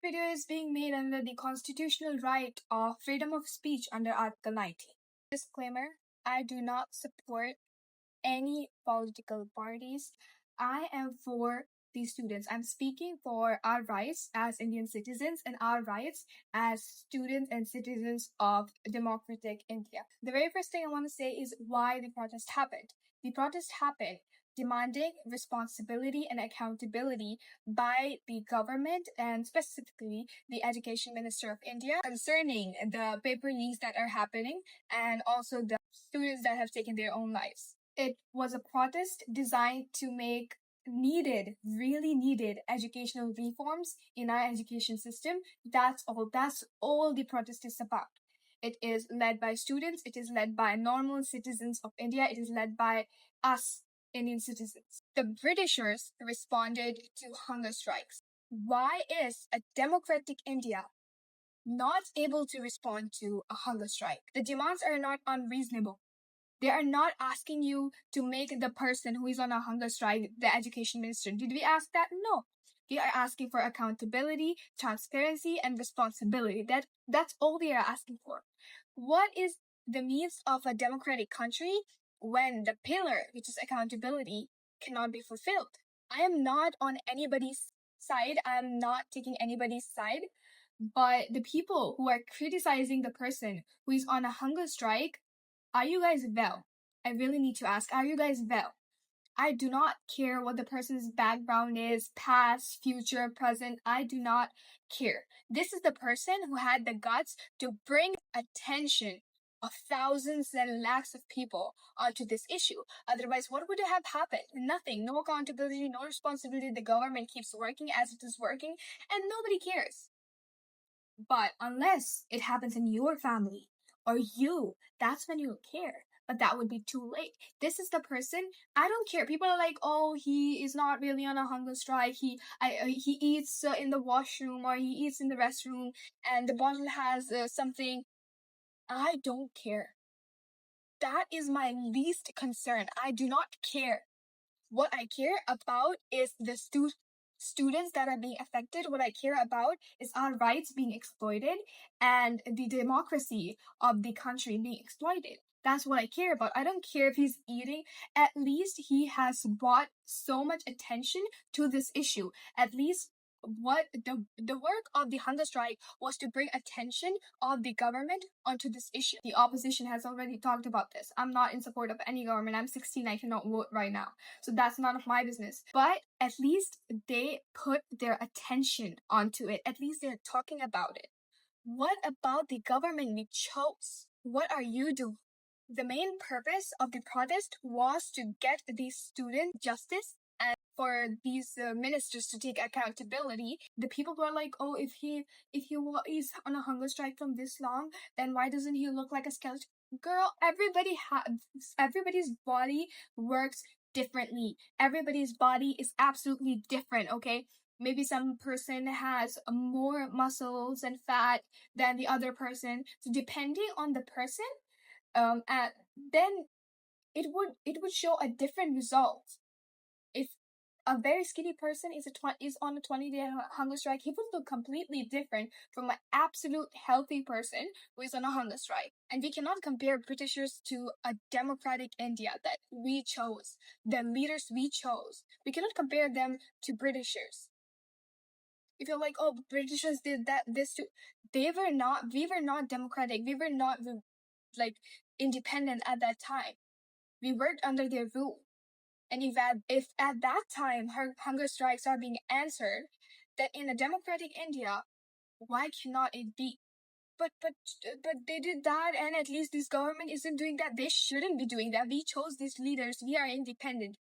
Video is being made under the constitutional right of freedom of speech under Article 19. Disclaimer, I do not support any political parties. I am for the students. I'm speaking for our rights as Indian citizens and our rights as students and citizens of democratic India. The very first thing I want to say is why the protest happened. The protest happened demanding responsibility and accountability by the government and specifically the Education Minister of India concerning the paper leaks that are happening and also the students that have taken their own lives. It was a protest designed to make really needed educational reforms in our education system. That's all the protest is about. It is led by students, it is led by normal citizens of India, it is led by us Indian citizens. The Britishers responded to hunger strikes. Why is a democratic India not able to respond to a hunger strike? The demands are not unreasonable. They are not asking you to make the person who is on a hunger strike the education minister. Did we ask that? No. We are asking for accountability, transparency, and responsibility. That's all we are asking for. What is the means of a democratic country when the pillar, which is accountability, cannot be fulfilled? I am not on anybody's side. I am not taking anybody's side. But the people who are criticizing the person who is on a hunger strike, are you guys well? I really need to ask, are you guys well? I do not care what the person's background is, past, future, present. I do not care. This is the person who had the guts to bring attention of thousands and lakhs of people onto this issue. Otherwise, what would have happened? Nothing. No accountability, no responsibility. The government keeps working as it is working, and nobody cares. But unless it happens in your family or you, that's when you'll care. But that would be too late. This is the person. I don't care. People are like, oh, he is not really on a hunger strike. He eats in the washroom or he eats in the restroom, and the bottle has something. I don't care. That is my least concern. I do not care. What I care about is the students that are being affected. What I care about is our rights being exploited and the democracy of the country being exploited. That's what I care about. I don't care if he's eating. At least he has brought so much attention to this issue. At least what the work of the hunger strike was to bring attention of the government onto this issue. The opposition has already talked about this. I'm not in support of any government. I'm 16. I cannot vote right now. So that's none of my business. But at least they put their attention onto it. At least they're talking about it. What about the government we chose? What are you doing? The main purpose of the protest was to get these students justice and for these ministers to take accountability. The people were like, oh, if he is on a hunger strike from this long, then why doesn't he look like a skeleton? Girl, everybody's body works differently. Everybody's body is absolutely different, okay? Maybe some person has more muscles and fat than the other person. So depending on the person, then it would show a different result. If a very skinny person is on a 20-day hunger strike, he would look completely different from an absolute healthy person who is on a hunger strike. And we cannot compare Britishers to a democratic India that we chose, the leaders we chose. We cannot compare them to Britishers. If you're like, oh, Britishers did this too, we were not democratic. We were not like independent at that time. We worked under their rule. And if at that time hunger strikes are being answered, then in a democratic India, why cannot it be? But they did that, and at least this government isn't doing that. They shouldn't be doing that. We chose these leaders. We are independent.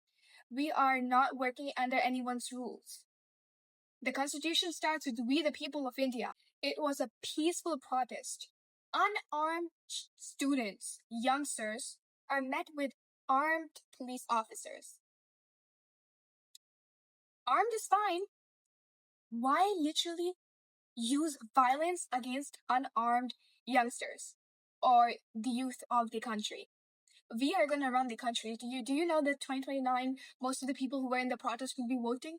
We are not working under anyone's rules. The constitution starts with we the people of India. It was a peaceful protest. Unarmed students, youngsters, are met with armed police officers. Armed is fine. Why literally use violence against unarmed youngsters or the youth of the country? We are gonna run the country. Do you know that 2029 most of the people who were in the protest will be voting?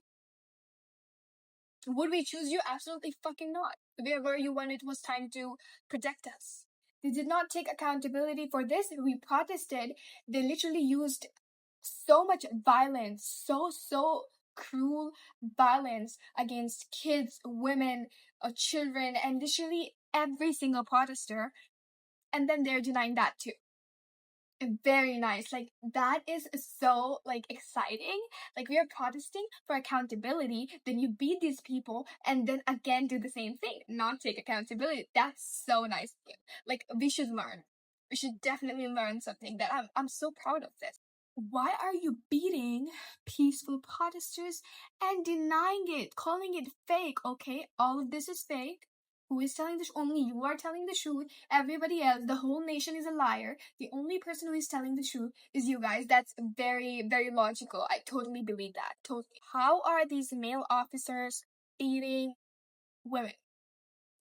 Would we choose you? Absolutely fucking not. Where were you when it was time to protect us? They did not take accountability for this. We protested. They literally used so much violence, so cruel violence against kids, women, children, and literally every single protester. And then they're denying that too. Very nice. Like that is so like exciting. Like we are protesting for accountability, then you beat these people and then again do the same thing, not take accountability. That's so nice of you. Like we should learn. We should definitely learn something that I'm so proud of this. Why are you beating peaceful protesters and denying it, calling it fake? Okay, all of this is fake. Who is telling the truth? Only you are telling the truth. Everybody else, the whole nation is a liar. The only person who is telling the truth is you guys. That's very logical. I totally believe that. Totally. How are these male officers beating women?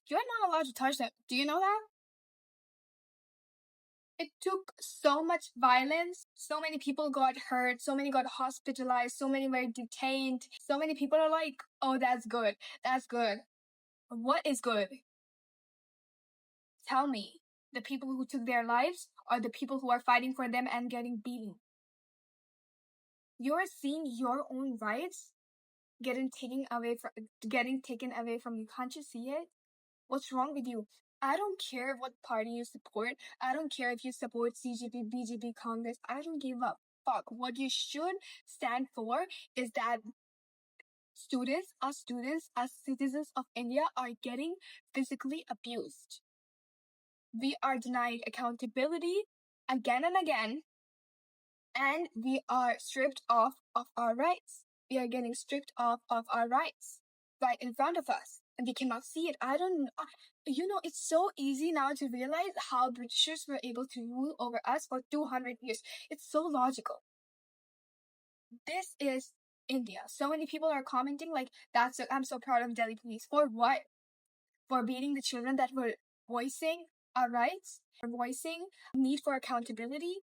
You're not allowed to touch them. Do you know that? It took so much violence. So many people got hurt. So many got hospitalized. So many were detained. So many people are like, oh, that's good. That's good. What is good? Tell me. The people who took their lives or the people who are fighting for them and getting beaten? You're seeing your own rights getting taken away from you. Can't you see it? What's wrong with you? I don't care what party you support. I don't care if you support CGP, BGP, Congress. I don't give a fuck. What you should stand for is that students, as citizens of India, are getting physically abused. We are denied accountability again and again, and we are stripped of our rights. We are getting stripped of our rights right in front of us, and we cannot see it. I don't know. It's so easy now to realize how Britishers were able to rule over us for 200 years. It's so logical. This is India. So many people are commenting like, I'm so proud of Delhi police. For what? For beating the children that were voicing our rights, or voicing need for accountability.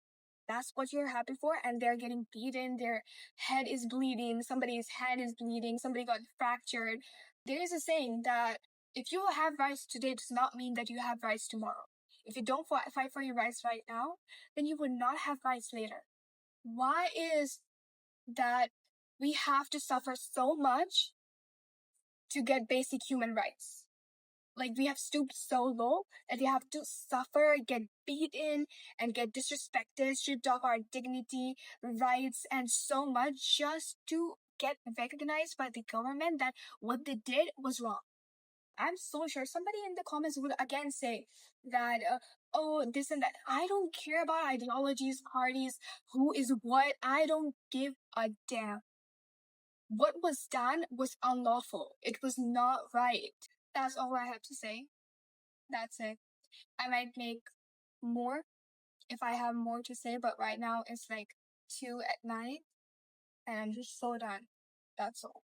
That's what you're happy for, and they're getting beaten. Their head is bleeding. Somebody's head is bleeding. Somebody got fractured. There is a saying that if you have rights today, does not mean that you have rights tomorrow. If you don't fight for your rights right now, then you would not have rights later. Why is that we have to suffer so much to get basic human rights? Like we have stooped so low that we have to suffer, get beaten, and get disrespected, stripped of our dignity, rights, and so much just to get recognized by the government that what they did was wrong. I'm so sure somebody in the comments would again say that, oh, this and that. I don't care about ideologies, parties, who is what. I don't give a damn. What was done was unlawful. It was not right. That's all I have to say. That's it. I might make more if I have more to say, but right now it's like 2 at night and I'm just so done. That's all.